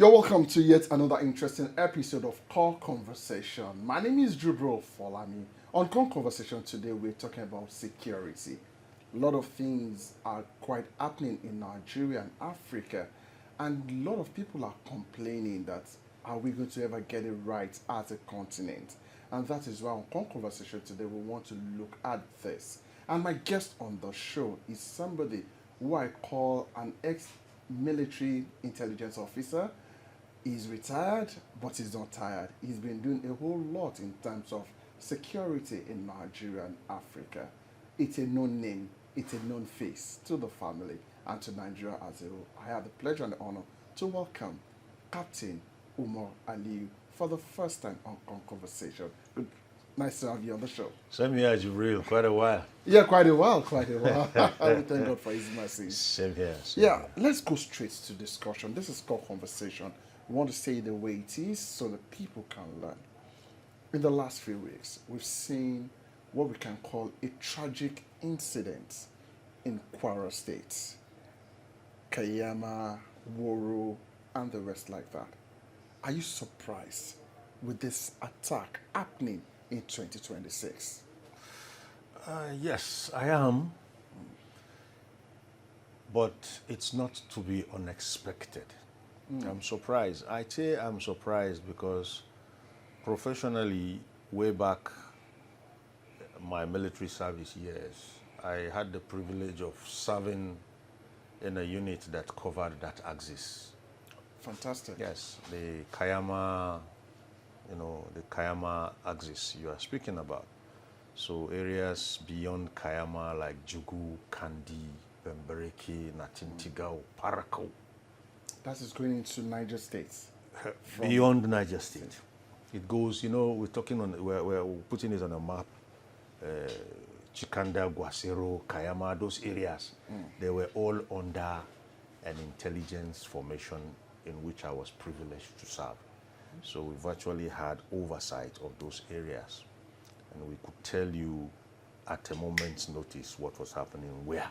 You're welcome to yet another interesting episode of Core Conversation. My name is Jubro Folami. On Core Conversation today, we're talking about security. A lot of things are quite happening in Nigeria and Africa, and a lot of people are complaining that are we going to ever get it right as a continent? And that is why on Core Conversation today, we want to look at this. And my guest on the show is somebody who I call an ex-military intelligence officer. He's retired, but he's not tired. He's been doing a whole lot in terms of security in Nigeria and Africa. It's a known name, it's a known face to the family and to Nigeria as a whole. I have the pleasure and the honor to welcome Captain Umar Aliyu for the first time on Conversation. Good, nice to have you on the show. Same here, Jibril. Quite a while. Yeah, quite a while, quite a while. We thank God for his mercy. Same here. Yeah, let's go straight to discussion. This is called conversation. We want to say it the way it is so that people can learn. In the last few weeks, we've seen what we can call a tragic incident in Kwara State. Kayama, Woro, and the rest like that. Are you surprised with this attack happening in 2026? Yes, I am. But it's not to be unexpected. I'm surprised. I say I'm surprised because professionally, way back my military service years, I had the privilege of serving in a unit that covered that axis. Fantastic. Yes, the Kayama, the Kayama axis you are speaking about. So areas beyond Kayama like Jugu, Kandi, Bembereke, Natintigao, Parako. That is going into Niger State. Beyond Niger State. It goes, we're putting it on a map. Chikanda, Guasero, Kayama, those areas, they were all under an intelligence formation in which I was privileged to serve. So we virtually had oversight of those areas. And we could tell you at a moment's notice what was happening where.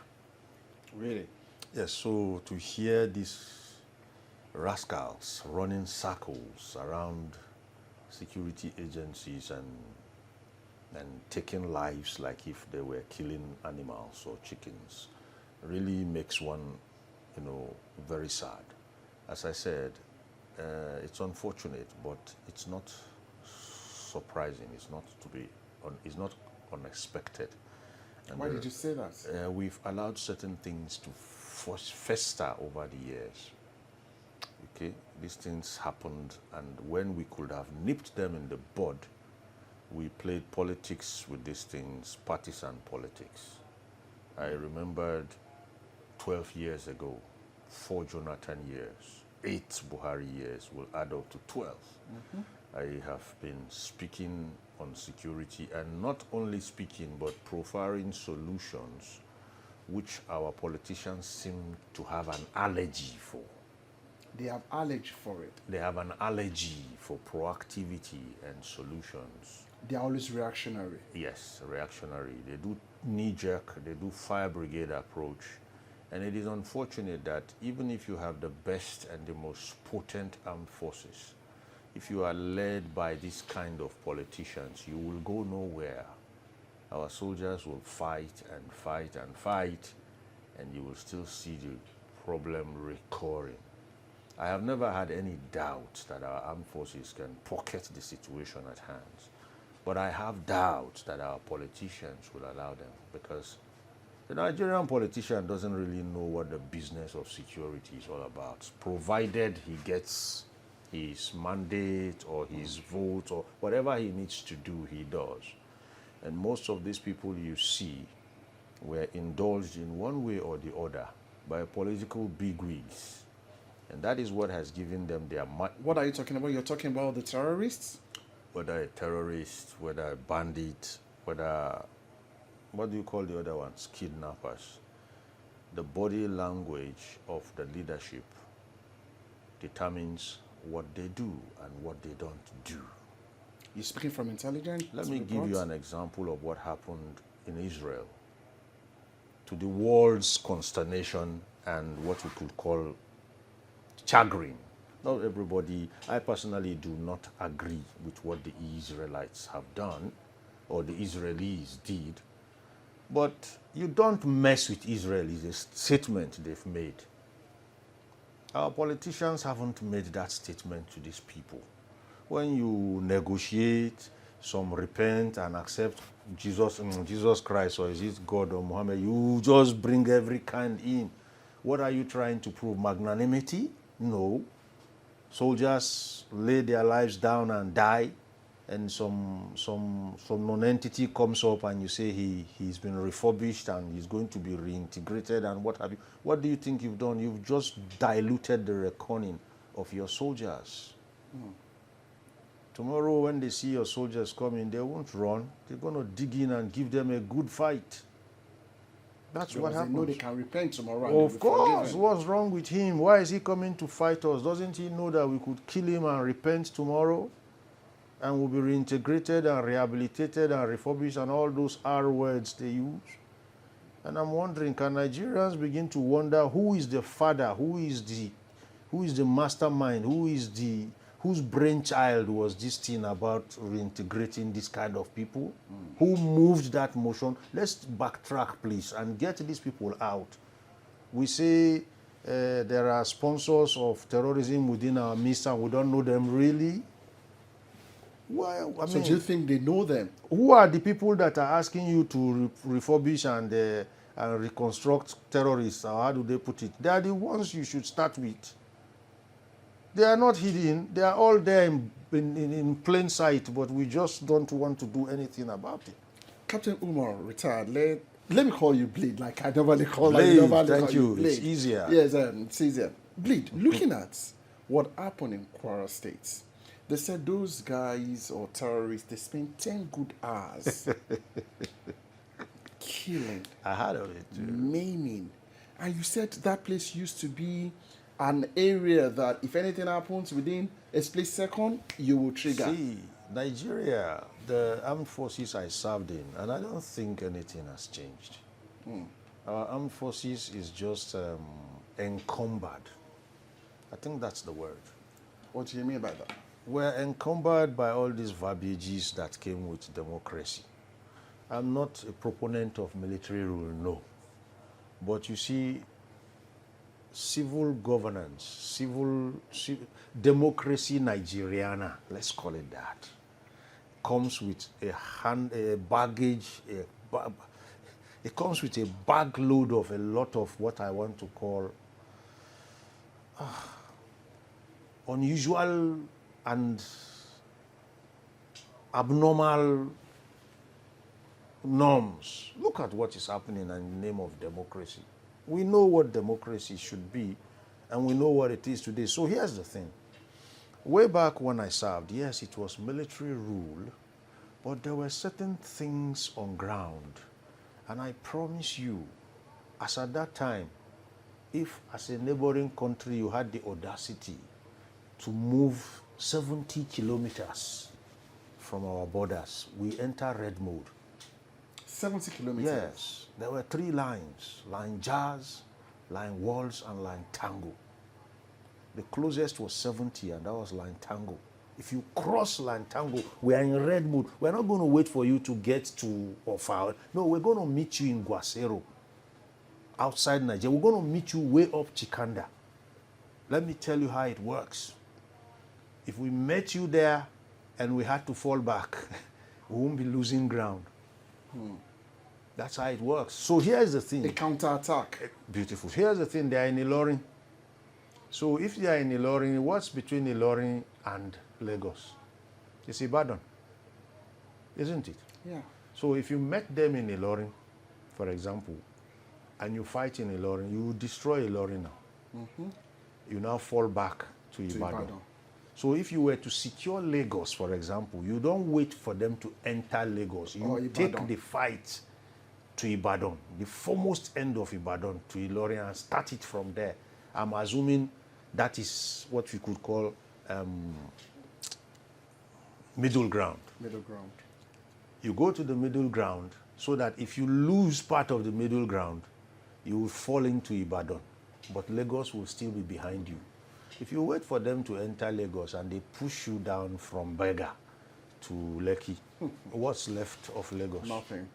Really? Yes, so to hear these rascals running circles around security agencies and taking lives like if they were killing animals or chickens really makes one, very sad. As I said, it's unfortunate, but it's not surprising. It's not unexpected. And Why did you say that? We've allowed certain things to fester over the years. Okay, these things happened, and when we could have nipped them in the bud, we played politics with these things, partisan politics. I remembered 12 years ago, 4 Jonathan years, 8 Buhari years will add up to 12. I have been speaking on security, and not only speaking, but profiling solutions which our politicians seem to have an allergy for. They have allergy for it. They have an allergy for proactivity and solutions. They are always reactionary. Yes, reactionary. They do knee-jerk, they do fire brigade approach. And it is unfortunate that even if you have the best and the most potent armed forces, if you are led by this kind of politicians, you will go nowhere. Our soldiers will fight and fight and fight, and you will still see the problem recurring. I have never had any doubt that our armed forces can pocket the situation at hand. But I have doubts that our politicians will allow them, because the Nigerian politician doesn't really know what the business of security is all about, provided he gets his mandate or his vote or whatever he needs to do, he does. And most of these people you see were indulged in one way or the other by political bigwigs. And that is what has given them their money. What are you talking about? You're talking about the terrorists? Whether a terrorist, whether a bandit, whether, what do you call the other ones? Kidnappers. The body language of the leadership determines what they do and what they don't do. You're speaking from intelligence? Let me give you an example of what happened in Israel. To the world's consternation and what we could call chagrin, Not everybody, I personally do not agree with what the Israelites have done or the Israelis did, but you don't mess with Israel is a statement they've made. Our politicians haven't made that statement to these people. When you negotiate, some repent and accept Jesus Christ, or is it God or Muhammad, you just bring every kind in. What are you trying to prove? Magnanimity? No. Soldiers lay their lives down and die, and some non-entity comes up and you say he's been refurbished and he's going to be reintegrated and what have you. What do you think you've done? You've just diluted the reckoning of your soldiers. Tomorrow when they see your soldiers coming, they won't run. They're going to dig in and give them a good fight. That's what happens. They know they can repent tomorrow. Well, of course. What's wrong with him? Why is he coming to fight us? Doesn't he know that we could kill him and repent tomorrow? And will be reintegrated and rehabilitated and refurbished and all those R words they use? And I'm wondering, can Nigerians begin to wonder who is the father, who is the mastermind, whose brainchild was this thing about reintegrating this kind of people? Who moved that motion? Let's backtrack, please, and get these people out. We say there are sponsors of terrorism within our midst and we don't know them really. Well, So do you think they know them? Who are the people that are asking you to refurbish and reconstruct terrorists? Or how do they put it? They are the ones you should start with. They are not hidden. They are all there in plain sight, but we just don't want to do anything about it. Captain Umar, retired. Let me call you Bleed, like I normally call Bleed, you. thank you. It's easier. Yes, it's easier. Bleed, looking at what happened in Kwara State, they said those guys or terrorists, they spent 10 good hours killing, I heard of it too. maiming. And you said that place used to be an area that if anything happens within a split second, you will trigger. See, Nigeria, the armed forces I served in, and I don't think anything has changed. Our armed forces is just encumbered. I think that's the word. What do you mean by that? We're encumbered by all these verbiages that came with democracy. I'm not a proponent of military rule, no. But you see, civil governance, democracy Nigeriana, let's call it that, comes with a baggage, it comes with a bag load of a lot of what I want to call unusual and abnormal norms. Look at what is happening in the name of democracy. We know what democracy should be, and we know what it is today. So here's the thing. Way back when I served, yes, it was military rule, but there were certain things on ground. And I promise you, as at that time, if as a neighboring country you had the audacity to move 70 kilometers from our borders, we enter red mode. 70 kilometers? Yes. There were 3 lines: line Jazz, line Walls, and line Tango. The closest was 70, and that was line Tango. If you cross line Tango, we are in red mode. We're not going to wait for you to get to Ofa. No, we're going to meet you in Guasero, outside Nigeria. We're going to meet you way up Chikanda. Let me tell you how it works. If we met you there and we had to fall back, we won't be losing ground. That's how it works. So here's the thing. A counter-attack. Beautiful. Here's the thing. They are in Ilorin. So if they are in Ilorin, what's between Ilorin and Lagos? It's Ibadan. Isn't it? Yeah. So if you met them in Ilorin, for example, and you fight in Ilorin, you destroy Ilorin now. You now fall back to Ibadan. So if you were to secure Lagos, for example, you don't wait for them to enter Lagos. You take the fight to Ibadan, the foremost end of Ibadan, to Ilorin, and start it from there. I'm assuming that is what we could call middle ground. Middle ground. You go to the middle ground so that if you lose part of the middle ground, you will fall into Ibadan. But Lagos will still be behind you. If you wait for them to enter Lagos and they push you down from Berger to Lekki, what's left of Lagos? Nothing.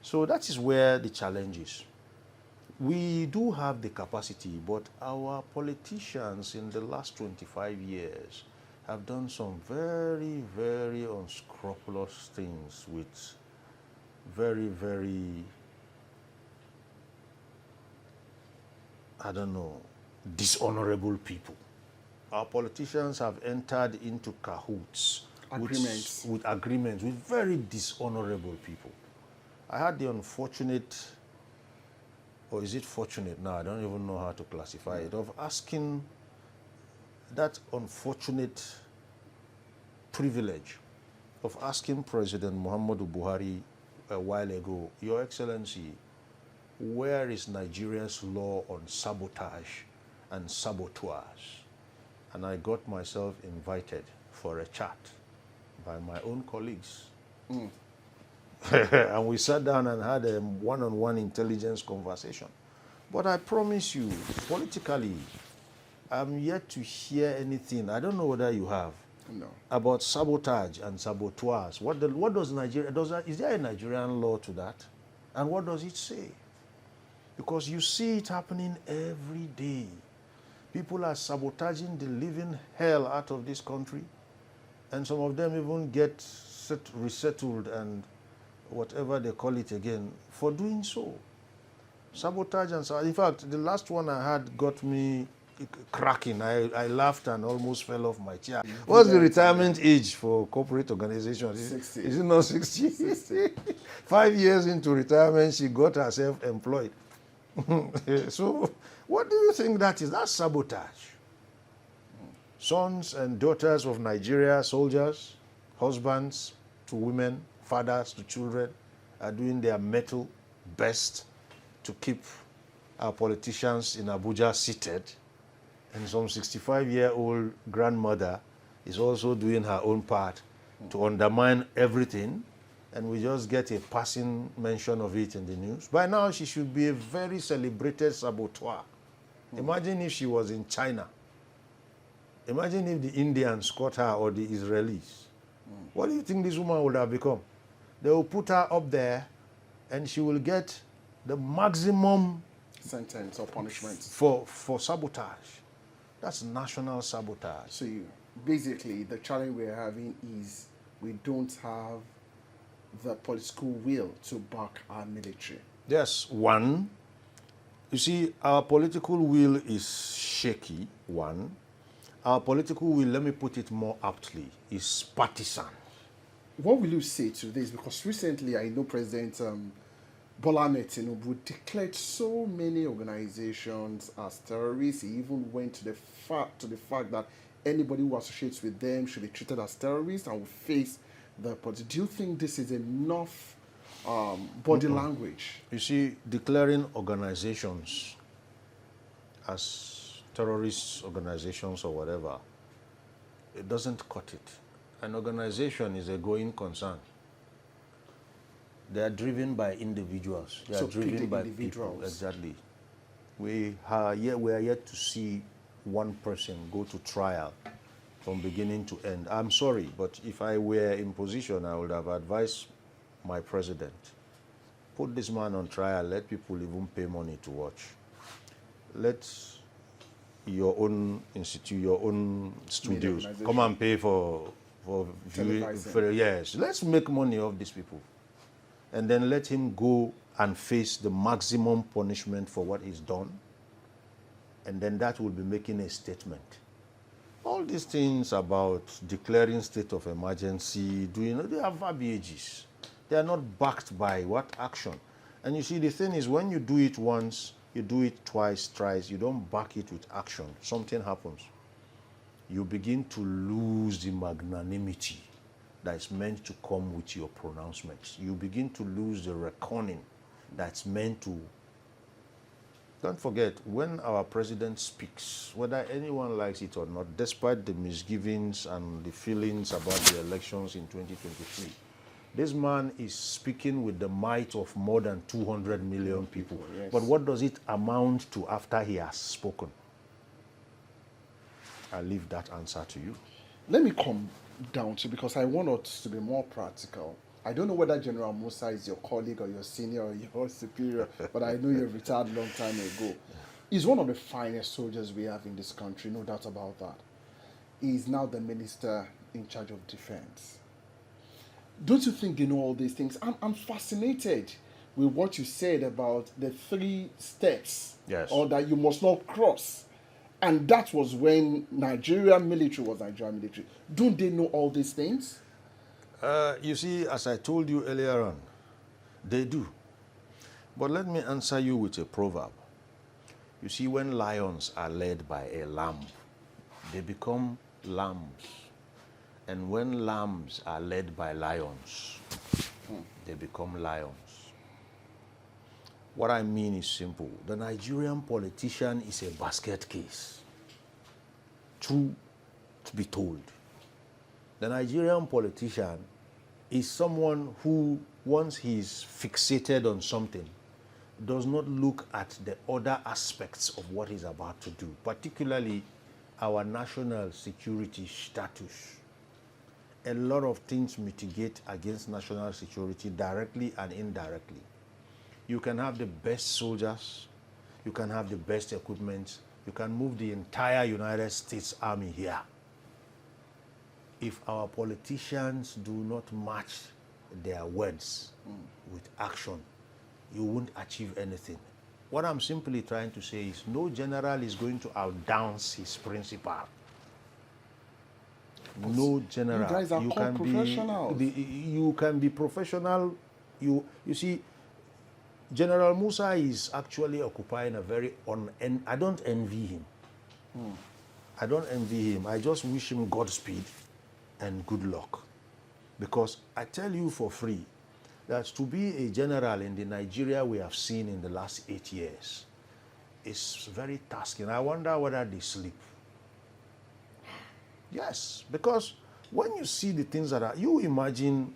So that is where the challenge is. We do have the capacity, but our politicians in the last 25 years have done some very, very unscrupulous things with very, very, I don't know, dishonorable people. Our politicians have entered into cahoots with agreements with very dishonorable people. I had the unfortunate, or is it fortunate now, I don't even know how to classify it, of asking that unfortunate privilege of asking President Muhammadu Buhari a while ago, Your Excellency, where is Nigeria's law on sabotage and saboteurs? And I got myself invited for a chat by my own colleagues. And we sat down and had a one-on-one intelligence conversation. But I promise you, politically, I'm yet to hear anything. I don't know whether you have. No. About sabotage and saboteurs. What does Nigeria, is there a Nigerian law to that? And what does it say? Because you see it happening every day. People are sabotaging the living hell out of this country. And some of them even get resettled and whatever they call it again for doing so. Sabotage and in fact, the last one I had got me cracking. I laughed and almost fell off my chair. What's the retirement age for corporate organizations? 60. Is it not 60? 60. 5 years into retirement, she got herself employed. So, what do you think that is? That's sabotage. Sons and daughters of Nigeria, soldiers, husbands to women, fathers to children, are doing their metal best to keep our politicians in Abuja seated. And some 65-year-old grandmother is also doing her own part to undermine everything, and we just get a passing mention of it in the news. By now, she should be a very celebrated saboteur. Imagine if she was in China. Imagine if the Indians caught her or the Israelis. What do you think this woman would have become? They will put her up there, and she will get the maximum sentence or punishment for sabotage. That's national sabotage. So basically, the challenge we're having is we don't have the political will to back our military. Yes, one. You see, our political will is shaky, one. Our political will, let me put it more aptly, is partisan. What will you say to this? Because recently, I know President Bola Ahmed Tinubu declared so many organizations as terrorists. He even went to the fact that anybody who associates with them should be treated as terrorists and will face the police. Do you think this is enough body language? You see, declaring organizations as terrorist organizations or whatever, it doesn't cut it. An organization is a going concern. They are driven by individuals. They are driven by individuals. People. Exactly. We are yet to see one person go to trial from beginning to end. I'm sorry, but if I were in position, I would have advised my president, put this man on trial, let people even pay money to watch. Let your own institute, your own studios come and pay for viewing. Yes, let's make money off these people. And then let him go and face the maximum punishment for what he's done. And then that will be making a statement. All these things about declaring state of emergency, they are verbiages. They are not backed by what action. And you see, the thing is, when you do it once, you do it twice, thrice, you don't back it with action, something happens. You begin to lose the magnanimity that is meant to come with your pronouncements. You begin to lose the reckoning that's meant to... Don't forget, when our president speaks, whether anyone likes it or not, despite the misgivings and the feelings about the elections in 2023, this man is speaking with the might of more than 200 million people. Yes. But what does it amount to after he has spoken? I leave that answer to you. Let me come down to, because I want us to be more practical. I don't know whether General Musa is your colleague or your senior or your superior, but I know you're retired a long time ago. He's one of the finest soldiers we have in this country, no doubt about that. He's now the minister in charge of defense. Don't you think you know all these things? I'm fascinated with what you said about the 3 steps, Yes. or that you must not cross. And that was when Nigerian military was Nigerian military. Don't they know all these things? You see, as I told you earlier on, they do. But let me answer you with a proverb. You see, when lions are led by a lamb, they become lambs. And when lambs are led by lions, they become lions. What I mean is simple. The Nigerian politician is a basket case. True to be told. The Nigerian politician is someone who, once he's fixated on something, does not look at the other aspects of what he's about to do, particularly our national security status. A lot of things mitigate against national security directly and indirectly. You can have the best soldiers, you can have the best equipment, you can move the entire United States Army here. If our politicians do not match their words with action, you won't achieve anything. What I'm simply trying to say is no general is going to outdance his principal. No general. You guys are called professionals. You can be professional. You see, General Musa is actually occupying a very I don't envy him. I don't envy him. I just wish him Godspeed and good luck. Because I tell you for free that to be a general in the Nigeria we have seen in the last 8 years is very tasking. I wonder whether they sleep. Yes, because when you see the things that are, you imagine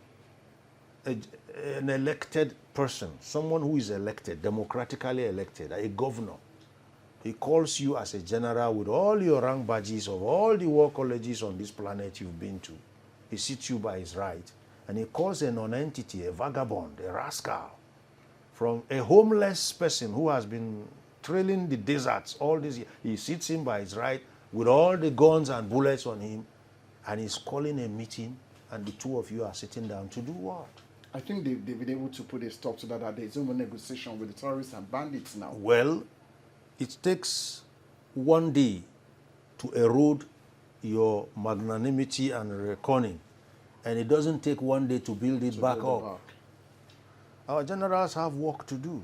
an elected person, someone who is elected, democratically elected, a governor. He calls you as a general with all your rank badges of all the war colleges on this planet you've been to. He sits you by his right, and he calls a non-entity, a vagabond, a rascal, from a homeless person who has been trailing the deserts all these years. He sits him by his right with all the guns and bullets on him, and he's calling a meeting, and the two of you are sitting down to do what? I think they've been able to put a stop to that. There's no more negotiation with the terrorists and bandits now. Well, it takes one day to erode your magnanimity and reckoning, and it doesn't take one day to build it back up. Our generals have work to do.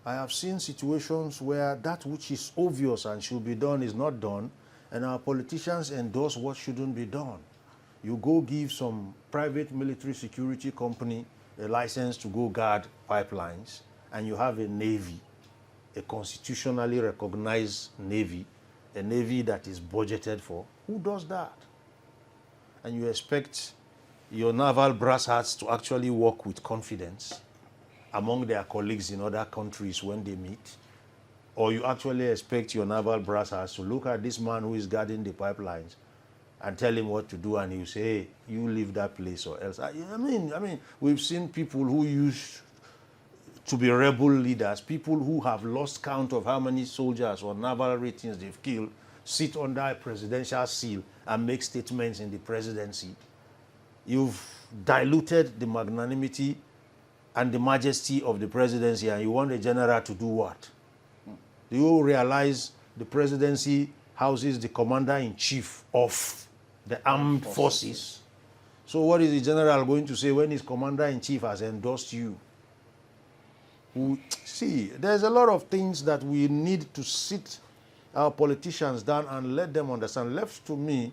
I have seen situations where that which is obvious and should be done is not done, and our politicians endorse what shouldn't be done. You go give some private military security company a license to go guard pipelines, and you have a navy, a constitutionally recognized navy, a navy that is budgeted for. Who does that? And you expect your naval brass hats to actually work with confidence among their colleagues in other countries when they meet? Or you actually expect your naval brass hats to look at this man who is guarding the pipelines and tell him what to do, and you say, hey, you leave that place or else. I mean, we've seen people who used to be rebel leaders, people who have lost count of how many soldiers or naval ratings they've killed, sit under a presidential seal and make statements in the presidency. You've diluted the magnanimity and the majesty of the presidency, and you want a general to do what? Do you realize the presidency houses the commander-in-chief of the armed forces? So what is the general going to say when his commander-in-chief has endorsed you? See, there's a lot of things that we need to sit our politicians down and let them understand. Left to me,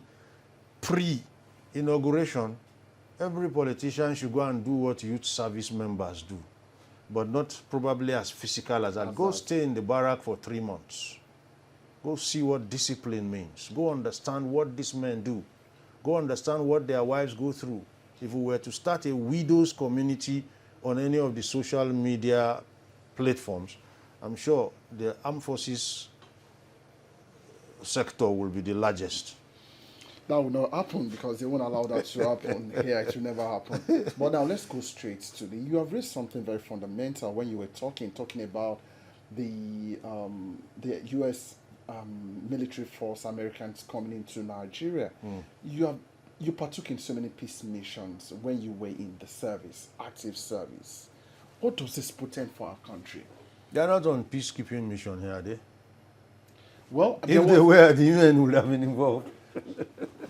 pre-inauguration, every politician should go and do what youth service members do, but not probably as physical as that. Go stay in the barrack for 3 months. Go see what discipline means. Go understand what these men do. Go understand what their wives go through. If we were to start a widows community on any of the social media platforms, I'm sure the armed forces sector will be the largest. That will not happen because they won't allow that to happen here. It will never happen. But now let's go straight to you have raised something very fundamental when you were talking about the U.S. Military force, Americans coming into Nigeria. You partook in so many peace missions when you were in the service, active service. What does this portend for our country? They are not on peacekeeping mission here, are they? Well, If they were, the UN would have been involved.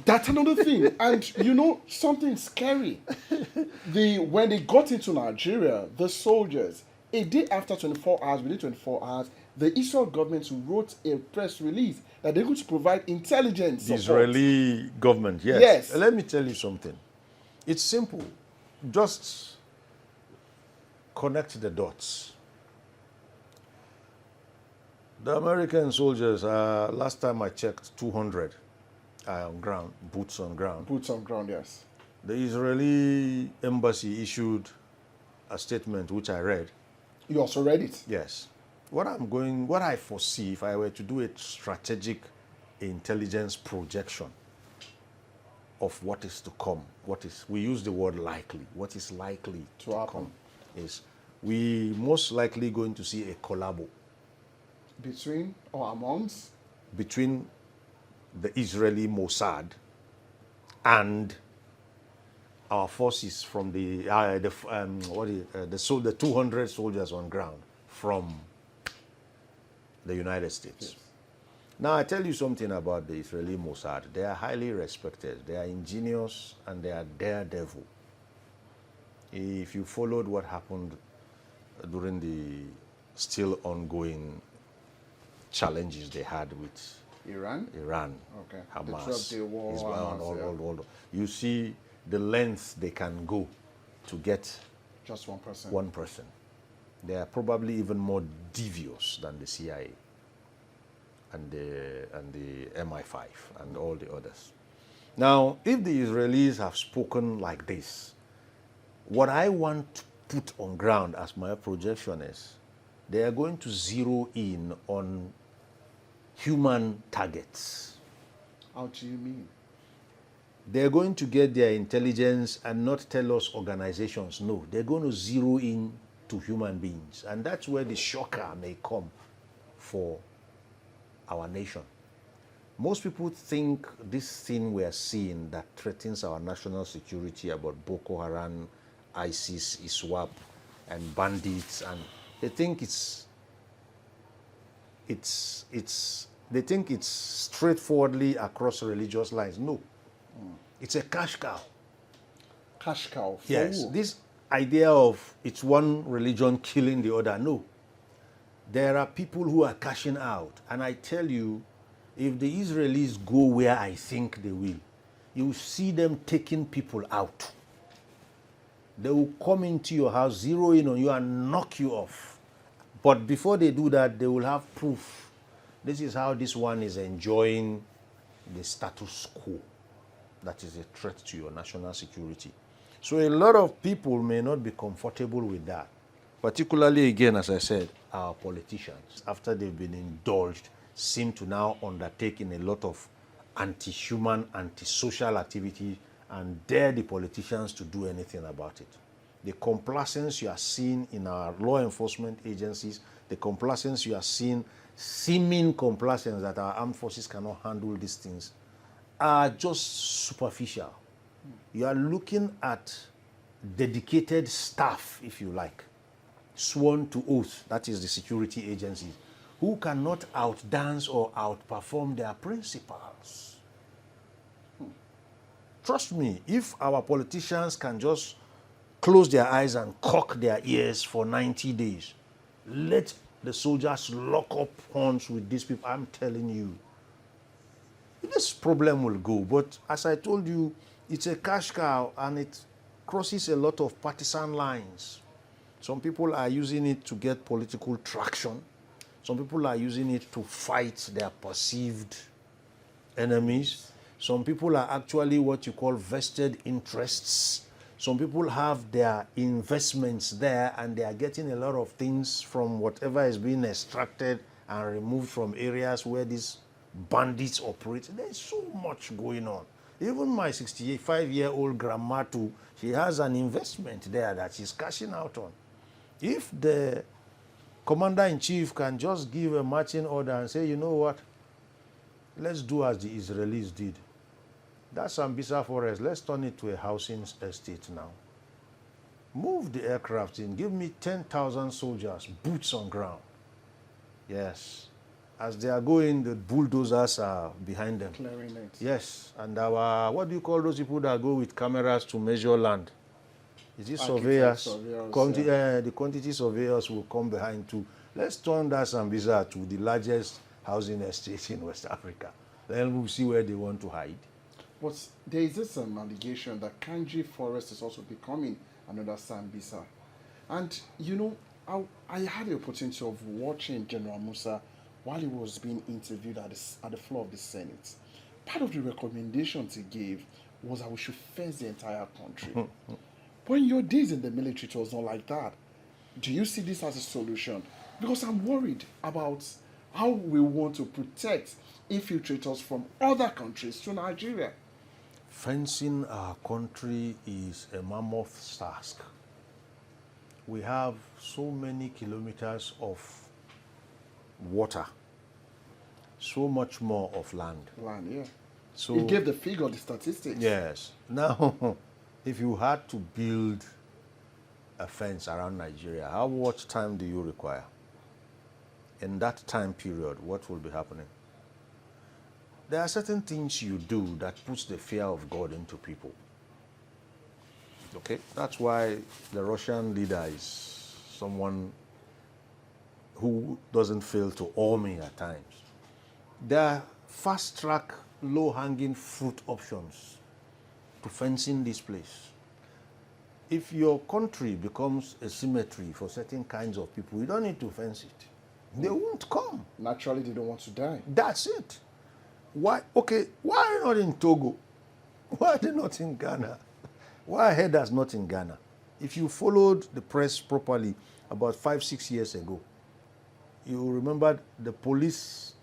That's another thing. And you know, something scary. When they got into Nigeria, the soldiers, a day after 24 hours, within 24 hours, the Israel government wrote a press release that they're going to provide intelligence The support. Israeli government, yes. Yes. Let me tell you something. It's simple. Just connect the dots. The American soldiers, last time I checked, 200 on ground, boots on ground. Boots on ground, yes. The Israeli embassy issued a statement which I read. You also read it? Yes. What I foresee, if I were to do a strategic intelligence projection of what is to come, we use the word likely, what is likely to happen come is we most likely going to see a collabo between or amongst between the Israeli Mossad and our forces from the 200 soldiers on ground from the United States. Yes. Now, I tell you something about the Israeli Mossad. They are highly respected. They are ingenious and they are daredevil. If you followed what happened during the still ongoing challenges they had with Iran, okay, Hamas, the war, all. You see the length they can go to get just one person. One person. They are probably even more devious than the CIA and the MI5 and all the others. Now, if the Israelis have spoken like this, what I want to put on ground as my projection is they are going to zero in on human targets. How do you mean? They're going to get their intelligence and not tell us organizations. No, they're going to zero in to human beings. And that's where the shocker may come for our nation. Most people think this thing we are seeing that threatens our national security about Boko Haram, ISIS, ISWAP, and bandits, and they think they think it's straightforwardly across religious lines. No. It's a cash cow. Cash cow? Yes. This idea of it's one religion killing the other. No. There are people who are cashing out. And I tell you, if the Israelis go where I think they will, you see them taking people out. They will come into your house, zero in on you, and knock you off. But before they do that, they will have proof. This is how this one is enjoying the status quo. That is a threat to your national security. So a lot of people may not be comfortable with that. Particularly, again, as I said, our politicians, after they've been indulged, seem to now undertake in a lot of anti-human, anti-social activity and dare the politicians to do anything about it. The complacence you are seeing in our law enforcement agencies, the complacence you are seeing, seeming complacence that our armed forces cannot handle these things, are just superficial. You are looking at dedicated staff, if you like, sworn to oath, that is the security agencies, who cannot outdance or outperform their principals. Trust me, if our politicians can just close their eyes and cock their ears for 90 days, let the soldiers lock up horns with these people, I'm telling you, this problem will go. But as I told you, it's a cash cow and it crosses a lot of partisan lines. Some people are using it to get political traction. Some people are using it to fight their perceived enemies. Some people are actually what you call vested interests. Some people have their investments there and they are getting a lot of things from whatever is being extracted and removed from areas where these bandits operate. There's so much going on. Even my 65-year-old grandma too, she has an investment there that she's cashing out on. If the commander-in-chief can just give a marching order and say, you know what, let's do as the Israelis did. That Sambisa forest, let's turn it to a housing estate now. Move the aircraft in, give me 10,000 soldiers, boots on ground. Yes. As they are going, the bulldozers are behind them. Clearing it. Yes. And our, what do you call those people that go with cameras to measure land? Is it surveyors? The quantity surveyors will come behind too. Let's turn that Sambisa to the largest housing estate in West Africa. Then we'll see where they want to hide. But there is this allegation that Kanji Forest is also becoming another Sambisa. And, you know, I had the opportunity of watching General Musa while he was being interviewed at the floor of the Senate. Part of the recommendations he gave was that we should fence the entire country. But in your days in the military, it was not like that. Do you see this as a solution? Because I'm worried about how we want to protect infiltrators from other countries to Nigeria. Fencing our country is a mammoth task. We have so many kilometers of water, so much more of land. Land, yeah. So He gave the figure, the statistics. yes. Now, if you had to build a fence around Nigeria, how much time do you require? In that time period, what will be happening? There are certain things you do that puts the fear of God into people. Okay? That's why the Russian leader is someone who doesn't fail to awe me at times. There are fast-track, low-hanging fruit options to fencing this place. If your country becomes a cemetery for certain kinds of people, you don't need to fence it. They won't come. Naturally, they don't want to die. That's it. Why? Okay, why not in Togo? Why are they not in Ghana? Why are herders not in Ghana? If you followed the press properly about 5-6 years ago, you remembered the police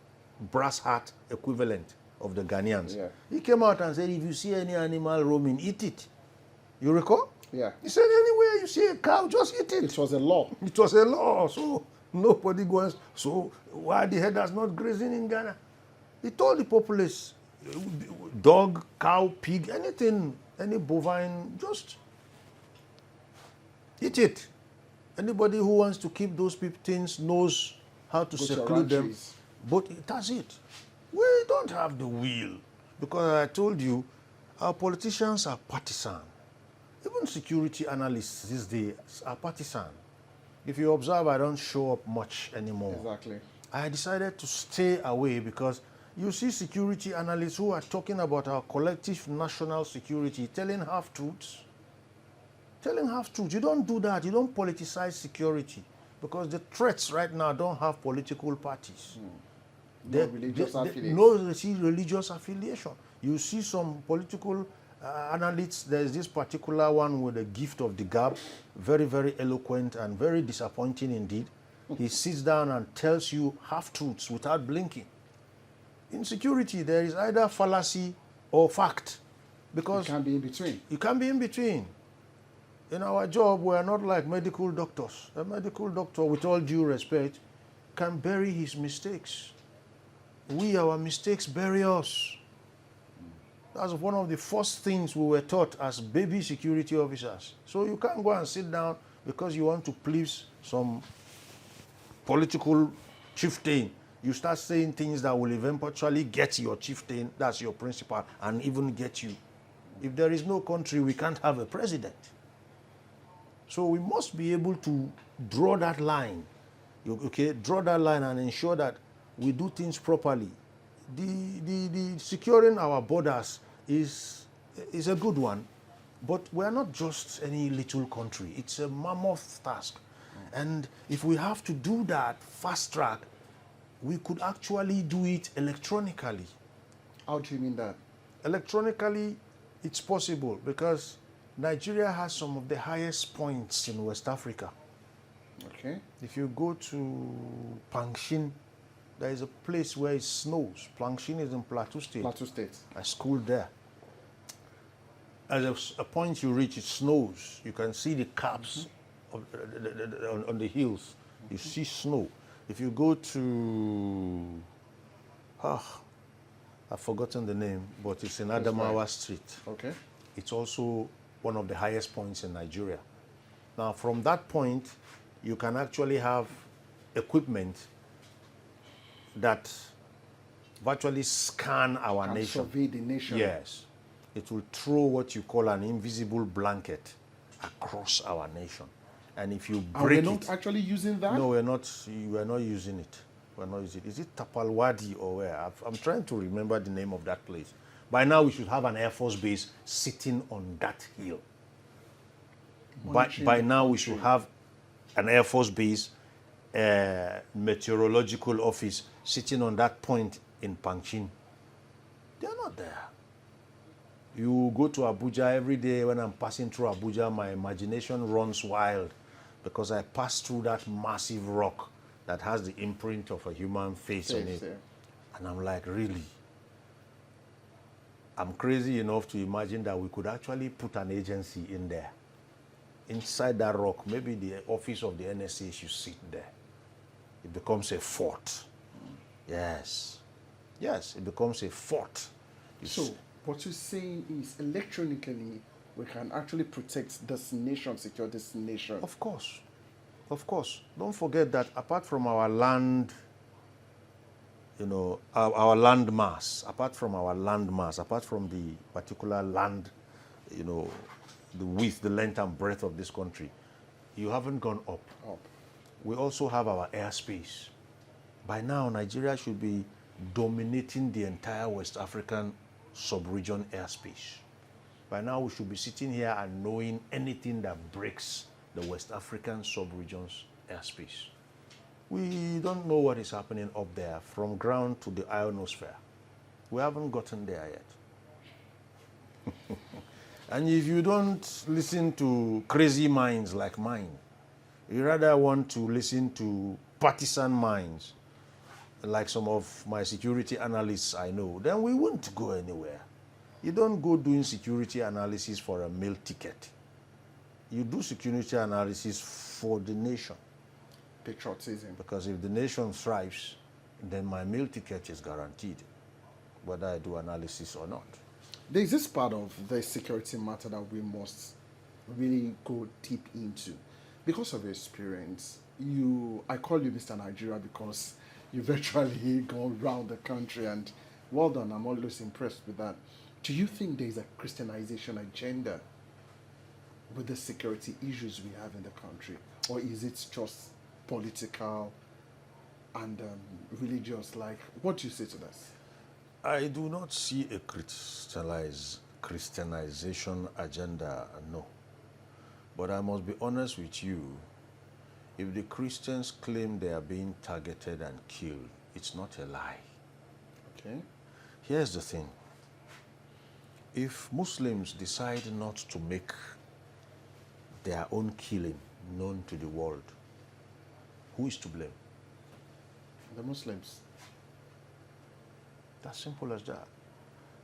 brass hat equivalent of the Ghanaians. Yeah. He came out and said, if you see any animal roaming, eat it. You recall? Yeah. He said, anywhere you see a cow, just eat it. It was a law. It was a law, so nobody goes. So why are the herders not grazing in Ghana? He told the populace, dog, cow, pig, anything, any bovine, just eat it. Anybody who wants to keep those things knows how to seclude them. But that's it. We don't have the will. Because I told you, our politicians are partisan. Even security analysts these days are partisan. If you observe, I don't show up much anymore. Exactly. I decided to stay away because you see security analysts who are talking about our collective national security, telling half-truths. Telling half-truths. You don't do that. You don't politicize security because the threats right now don't have political parties. No religious affiliation. No religious affiliation. You see some political analysts, there's this particular one with the gift of the gab, very, very eloquent and very disappointing indeed. He sits down and tells you half-truths without blinking. In security, there is either fallacy or fact. Because you can't be in between. You can't be in between. In our job, we are not like medical doctors. A medical doctor, with all due respect, can bury his mistakes. Our mistakes bury us. That's one of the first things we were taught as baby security officers. So you can't go and sit down because you want to please some political chieftain. You start saying things that will eventually get your chieftain, that's your principal, and even get you. If there is no country, we can't have a president. So we must be able to draw that line. Okay, draw that line and ensure that we do things properly. The securing our borders is a good one, but we are not just any little country. It's a mammoth task. And if we have to do that fast track, we could actually do it electronically. How do you mean that? Electronically, it's possible because Nigeria has some of the highest points in West Africa. Okay. If you go to Pangshin, There is a place where it snows. Plangshin is in Plateau State. Plateau State. I schooled there. At a point you reach, it snows. You can see the caps of, on the hills. You see snow. If you go to, I've forgotten the name, but it's in Adamawa Street. Okay. It's also one of the highest points in Nigeria. Now, from that point, you can actually have equipment that virtually scan our And nation. survey the nation. Yes. It will throw what you call an invisible blanket across our nation. And if you And break we're not it... actually using that? No, we're not using it. We're not using it. Is it Tapalwadi or where? I'm trying to remember the name of that place. By now, we should have an Air Force base sitting on that hill. By now, we should have an Air Force base, meteorological office sitting on that point in Pangshin. They're not there. You go to Abuja every day. When I'm passing through Abuja, my imagination runs wild because I pass through that massive rock that has the imprint of a human face on it. And I'm like, really? I'm crazy enough to imagine that we could actually put an agency in there. Inside that rock, maybe the office of the NSA should sit there. It becomes a fort. Yes. Yes, it becomes a fort. So, what you're saying is electronically, we can actually protect this nation, secure this nation. Of course. Of course. Don't forget that apart from our land, our land mass, apart from the particular land, the width, the length and breadth of this country, you haven't gone up. We also have our airspace. By now, Nigeria should be dominating the entire West African sub-region airspace. By now, we should be sitting here and knowing anything that breaks the West African sub-region's airspace. We don't know what is happening up there from ground to the ionosphere. We haven't gotten there yet. And if you don't listen to crazy minds like mine, you rather want to listen to partisan minds like some of my security analysts I know, then we won't go anywhere. You don't go doing security analysis for a meal ticket. You do security analysis for the nation. Patriotism. Because if the nation thrives, then my meal ticket is guaranteed, whether I do analysis or not. There's this part of the security matter that we must really go deep into. Because of your experience, I call you Mr. Nigeria because you virtually go around the country, and well done, I'm always impressed with that. Do you think there's a Christianization agenda with the security issues we have in the country? Or is it just political and religious? Like, what do you say to this? I do not see a Christianization agenda, no. But I must be honest with you, if the Christians claim they are being targeted and killed, it's not a lie. Okay. Here's the thing. If Muslims decide not to make their own killing known to the world, who is to blame? The Muslims. As simple as that.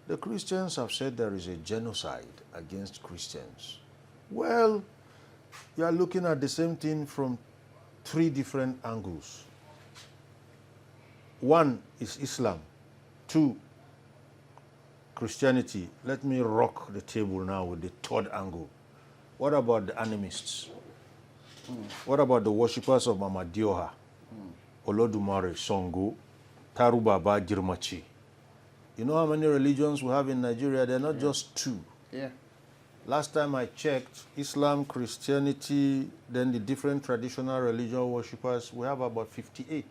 The Christians have said there is a genocide against Christians. Well, you are looking at the same thing from 3 different angles. 1 is Islam. 2, Christianity. Let me rock the table now with the 3rd angle. What about the animists? What about the worshippers of Mama Dioha, Olodumare, Songo, Tarubaba, Girmachi? You know how many religions we have in Nigeria? They're not just 2. Yeah. Last time I checked, Islam, Christianity, then the different traditional religion worshippers, we have about 58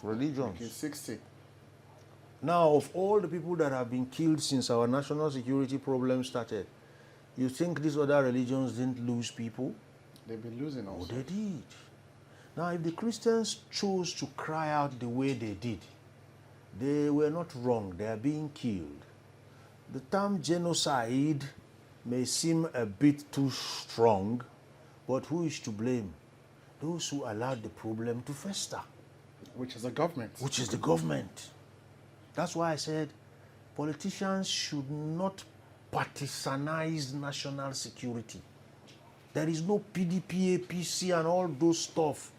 religions. Okay, 60. Now, of all the people that have been killed since our national security problem started, you think these other religions didn't lose people? They've been losing also. Oh, they did. Now, if the Christians chose to cry out the way they did, they were not wrong. They are being killed. The term genocide may seem a bit too strong, but who is to blame? Those who allowed the problem to fester. Which is a government. which is the government. That's why I said politicians should not partisanize national security. There is no PDP, APC, and all those stuff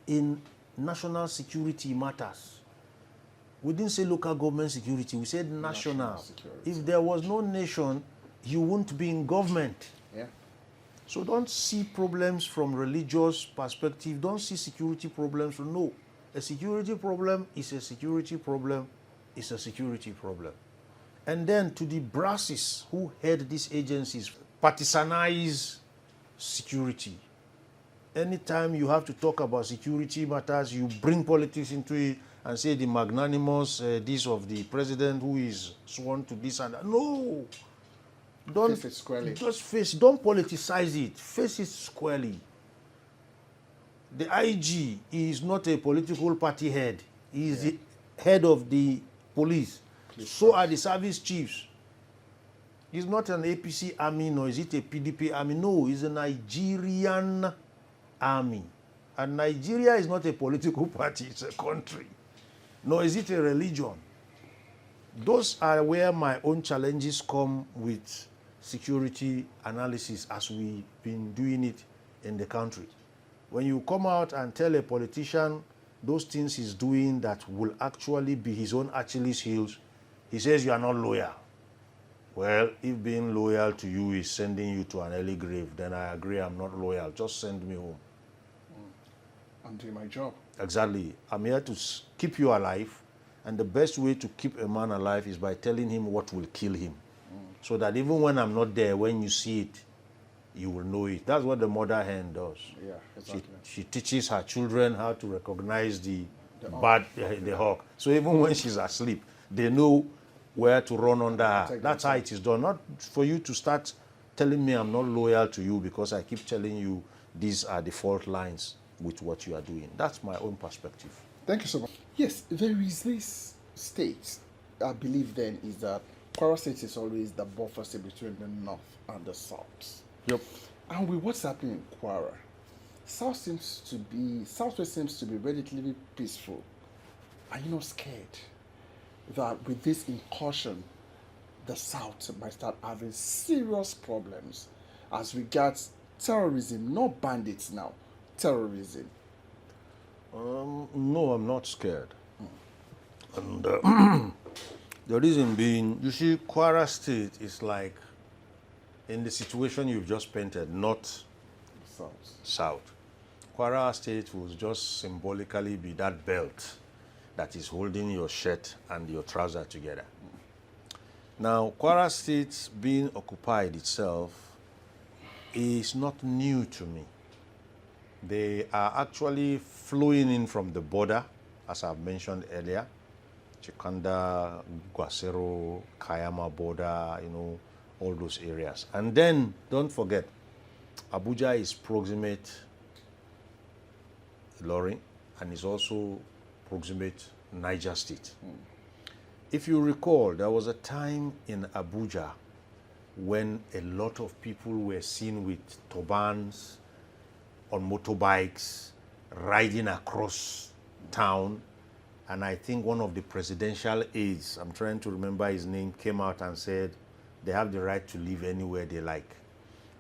in national security matters. We didn't say local government security, we said national. security. If there was no nation, you wouldn't be in government. Yeah. So don't see problems from religious perspective. Don't see security problems. No, a security problem is a security problem. Is a security problem. And then to the brasses who head these agencies, partisanize security. Anytime you have to talk about security matters, you bring politics into it and say the magnanimous this of the president who is sworn to this and that. No. Don't Face it squarely. just face, don't politicize it. Face it squarely. The IG is not a political party head. He is the head of the police. So are the service chiefs. He's not an APC army, nor is it a PDP army. No, he's a Nigerian army. And Nigeria is not a political party, it's a country. Nor is it a religion. Those are where my own challenges come with security analysis as we've been doing it in the country. When you come out and tell a politician those things he's doing that will actually be his own Achilles heels, he says you are not loyal. Well, if being loyal to you is sending you to an early grave, then I agree I'm not loyal. Just send me home. I'm doing my job. Exactly. I'm here to keep you alive, and the best way to keep a man alive is by telling him what will kill him. So that even when I'm not there, when you see it, you will know it. That's what the mother hen does. Yeah, exactly. She teaches her children how to recognize the hawk. the hawk. So even when she's asleep, they know where to run under her. Take That's how it is done. Not for you to start telling me I'm not loyal to you because I keep telling you these are the fault lines with what you are doing. That's my own perspective. Thank you so much. Yes, there is this state, I believe then, is that Kwara State is always the buffer state between the north and the south. Yep. And with what's happening in Kwara, southwest seems to be relatively peaceful. Are you not scared that with this incursion, the south might start having serious problems as regards terrorism, not bandits now, terrorism? No, I'm not scared. And the reason being, you see, Kwara State is like in the situation you've just painted, north, south. Kwara State will just symbolically be that belt that is holding your shirt and your trouser together. Now, Kwara State being occupied itself is not new to me. They are actually flowing in from the border, as I've mentioned earlier. Chikanda, Gwasero, Kayama border, all those areas. And then, don't forget, Abuja is proximate Ilorin and is also proximate Niger State. If you recall, there was a time in Abuja when a lot of people were seen with turbans on motorbikes riding across town, and I think one of the presidential aides, I'm trying to remember his name, came out and said they have the right to live anywhere they like.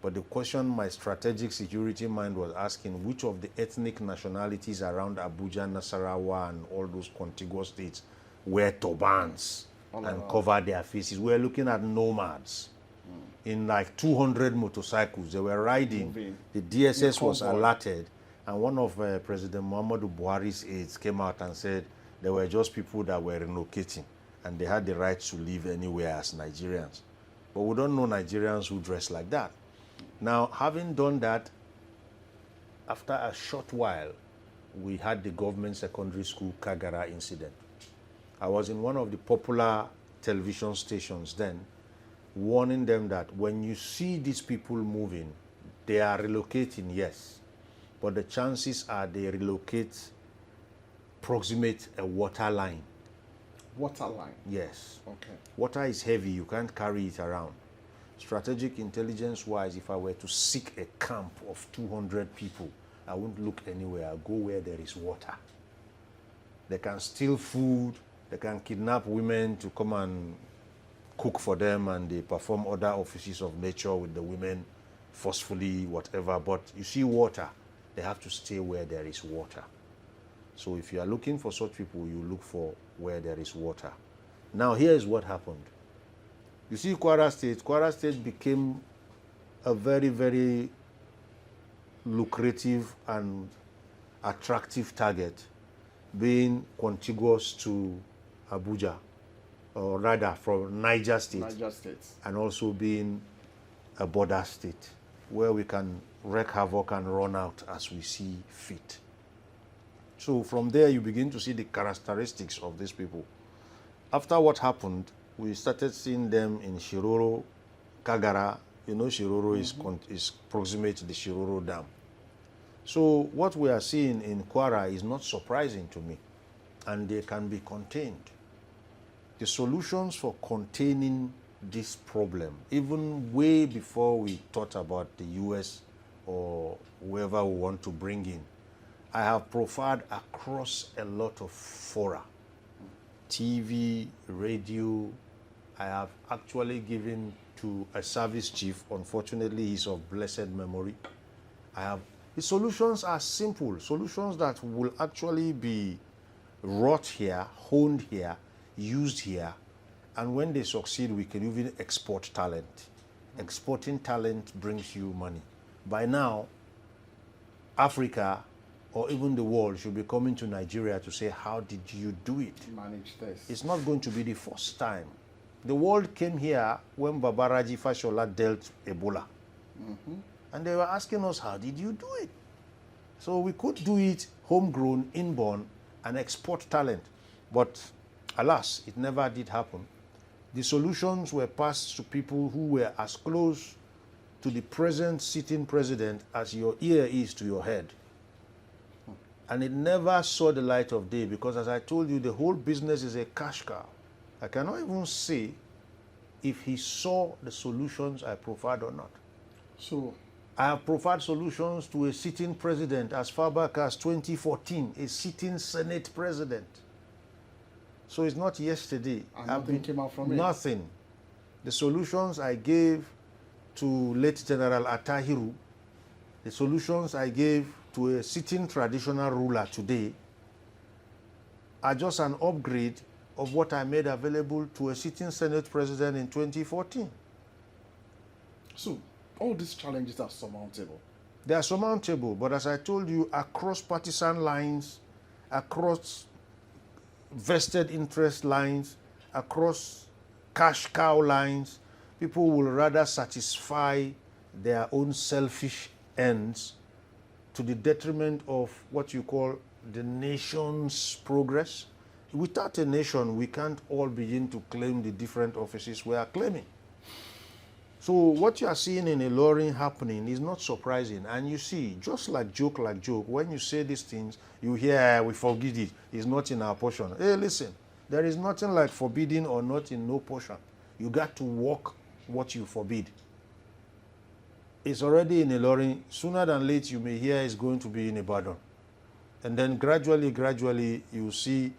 But the question my strategic security mind was asking, which of the ethnic nationalities around Abuja, Nasarawa, and all those contiguous states wear turbans and cover their faces? We're looking at nomads in like 200 motorcycles. They were riding. The DSS was alerted, and one of President Muhammadu Buhari's aides came out and said they were just people that were relocating, and they had the right to live anywhere as Nigerians. But we don't know Nigerians who dress like that. Now, having done that, after a short while, we had the government secondary school Kagara incident. I was in one of the popular television stations then, warning them that when you see these people moving, they are relocating, yes, but the chances are they relocate proximate a water line. Water line? Yes. Okay. Water is heavy, you can't carry it around. Strategic intelligence-wise, if I were to seek a camp of 200 people, I wouldn't look anywhere. I'll go where there is water. They can steal food. They can kidnap women to come and cook for them, and they perform other offices of nature with the women forcefully, whatever. But you see water, they have to stay where there is water. So if you are looking for such people, you look for where there is water. Now here is what happened. You see Kwara State became a very, very lucrative and attractive target, being contiguous to Abuja, or rather from Niger State, and also being a border state where we can wreak havoc and run out as we see fit. So from there you begin to see the characteristics of these people. After what happened, we started seeing them in Shiroro, Kagara. You know, Shiroro is proximate to the Shiroro Dam. So what we are seeing in Kwara is not surprising to me, and they can be contained. The solutions for containing this problem, even way before we thought about the US or whoever we want to bring in, I have profiled across a lot of fora. TV, radio. I have actually given to a service chief. Unfortunately, he's of blessed memory. The solutions are simple, solutions that will actually be wrought here, honed here, used here, and when they succeed, we can even export talent. Exporting talent brings you money. By now, Africa or even the world should be coming to Nigeria to say, how did you do it? Manage this. It's not going to be the first time. The world came here when Babaraji Fashola dealt Ebola. And they were asking us, how did you do it? So we could do it homegrown, inborn, and export talent. But alas, it never did happen. The solutions were passed to people who were as close to the present sitting president as your ear is to your head. And it never saw the light of day because, as I told you, the whole business is a cash cow. I cannot even say if he saw the solutions I profiled or not. So I have profiled solutions to a sitting president as far back as 2014, a sitting Senate president. So it's not yesterday. And nothing came out from it? Nothing. The solutions I gave to late General Atahiru, the solutions I gave to a sitting traditional ruler today are just an upgrade of what I made available to a sitting Senate president in 2014. So all these challenges are surmountable. They are surmountable, but as I told you, across partisan lines, across vested interest lines, across cash cow lines, people will rather satisfy their own selfish ends to the detriment of what you call the nation's progress. Without a nation, we can't all begin to claim the different offices we are claiming. So what you are seeing in Ilorin happening is not surprising. And you see, just like joke, when you say these things, you hear, we forbid it. It's not in our portion. Hey, listen, there is nothing like forbidding or not in no portion. You got to walk what you forbid. It's already in Ilorin. Sooner than late, you may hear it's going to be in Ibadan. And then gradually, you see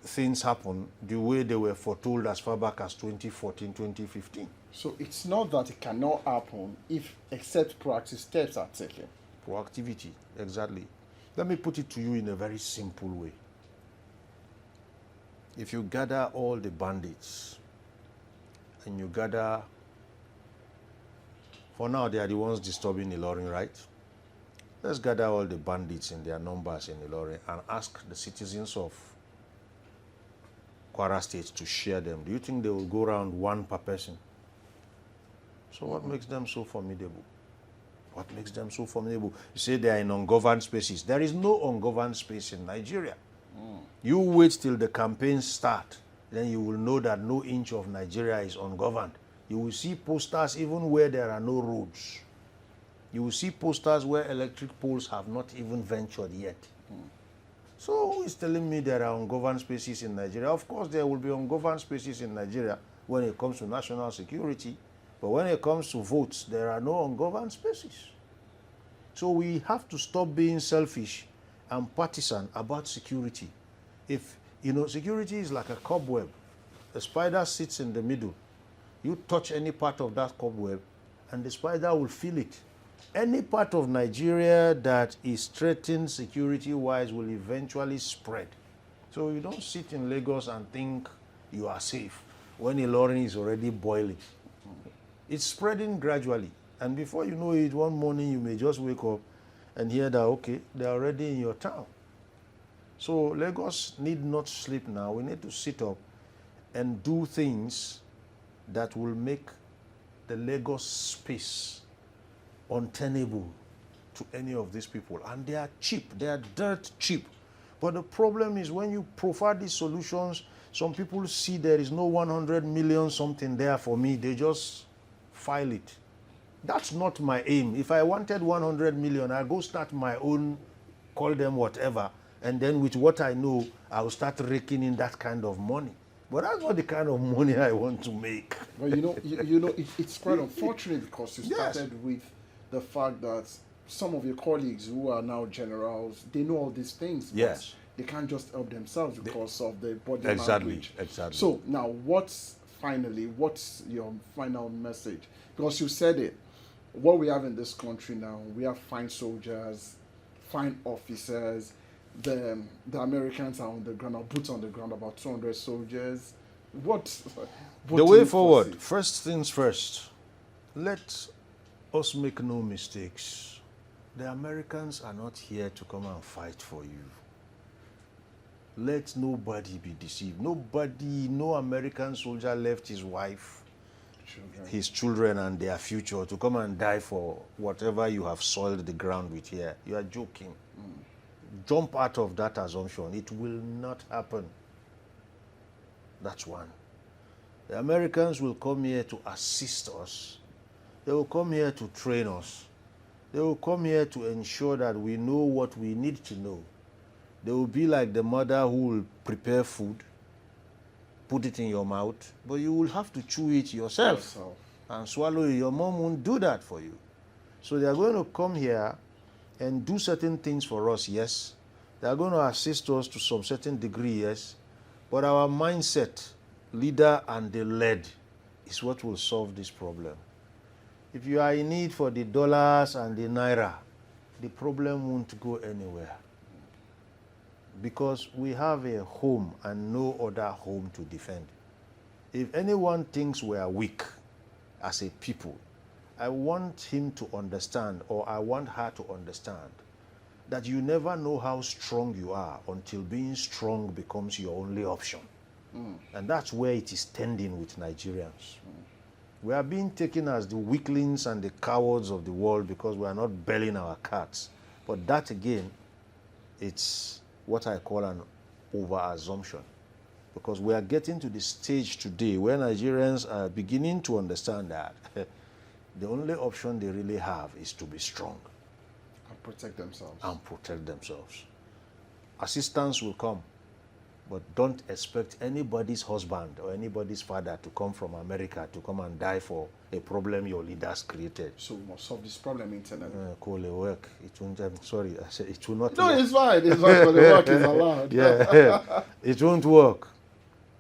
things happen the way they were foretold as far back as 2014, 2015. So it's not that it cannot happen except proactive steps are taken. Proactivity, exactly. Let me put it to you in a very simple way. If you gather all the bandits and you gather, for now they are the ones disturbing Ilorin, right? Let's gather all the bandits in their numbers in Ilorin and ask the citizens of Kwara State to share them. Do you think they will go around one per person? So what makes them so formidable? What makes them so formidable? You say they are in ungoverned spaces. There is no ungoverned space in Nigeria. You wait till the campaigns start, then you will know that no inch of Nigeria is ungoverned. You will see posters even where there are no roads. You will see posters where electric poles have not even ventured yet. So who is telling me there are ungoverned spaces in Nigeria? Of course, there will be ungoverned spaces in Nigeria when it comes to national security. But when it comes to votes, there are no ungoverned spaces. So we have to stop being selfish and partisan about security. If, you know, security is like a cobweb. The spider sits in the middle. You touch any part of that cobweb, and the spider will feel it. Any part of Nigeria that is threatened security-wise will eventually spread. So you don't sit in Lagos and think you are safe when Ilorin is already boiling. It's spreading gradually. And before you know it, one morning you may just wake up and hear that, okay, they're already in your town. So Lagos need not sleep now. We need to sit up and do things that will make the Lagos space untenable to any of these people. And they are cheap. They are dirt cheap. But the problem is when you provide these solutions, some people see there is no 100 million something there for me. They just file it. That's not my aim. If I wanted 100 million, I'll go start my own, call them whatever, and then with what I know, I'll start raking in that kind of money. But that's not the kind of money I want to make. Well, it's quite unfortunate because you started with the fact that some of your colleagues who are now generals, they know all these things. Yes. They can't just help themselves because of the body language. Exactly. So now, what's your final message? Because you said it. What we have in this country now, we have fine soldiers, fine officers. The Americans are on the ground, or boots on the ground, about 200 soldiers. What the way forward, first things first, let us make no mistakes. The Americans are not here to come and fight for you. Let nobody be deceived. No American soldier left his wife, his children, and their future to come and die for whatever you have soiled the ground with here. You are joking. Jump out of that assumption. It will not happen. That's one. The Americans will come here to assist us. They will come here to train us. They will come here to ensure that we know what we need to know. They will be like the mother who will prepare food, put it in your mouth, but you will have to chew it yourself and swallow it. Your mom won't do that for you. So they are going to come here and do certain things for us, yes. They are going to assist us to some certain degree, yes. But our mindset, leader and the led, is what will solve this problem. If you are in need for the dollars and the naira, the problem won't go anywhere. Because we have a home and no other home to defend. If anyone thinks we are weak as a people, I want him to understand, or I want her to understand, that you never know how strong you are until being strong becomes your only option. And that's where it is tending with Nigerians. We are being taken as the weaklings and the cowards of the world because we are not belling our cats. But that again, it's what I call an over-assumption. Because we are getting to the stage today where Nigerians are beginning to understand that the only option they really have is to be strong. And protect themselves. Assistance will come, but don't expect anybody's husband or anybody's father to come from America to come and die for a problem your leaders created. So we must solve this problem internally. Call it work. It won't, I'm sorry, I said it will not No, work. it's fine. It's fine, but the work is allowed. Yeah, it won't work.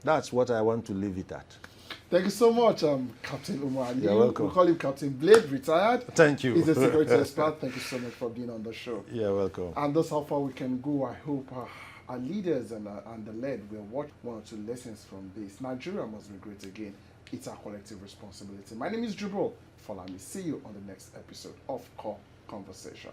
That's what I want to leave it at. Thank you so much, Captain Umar. You're welcome. We call him Captain Blade, retared. Thank you. He's a security expert. Thank you so much for being on the show. You're welcome. And that's how far we can go. I hope our leaders and the led will watch one or two lessons from this. Nigeria must be great again. It's our collective responsibility. My name is Jubril. Follow me. See you on the next episode of Core Conversation.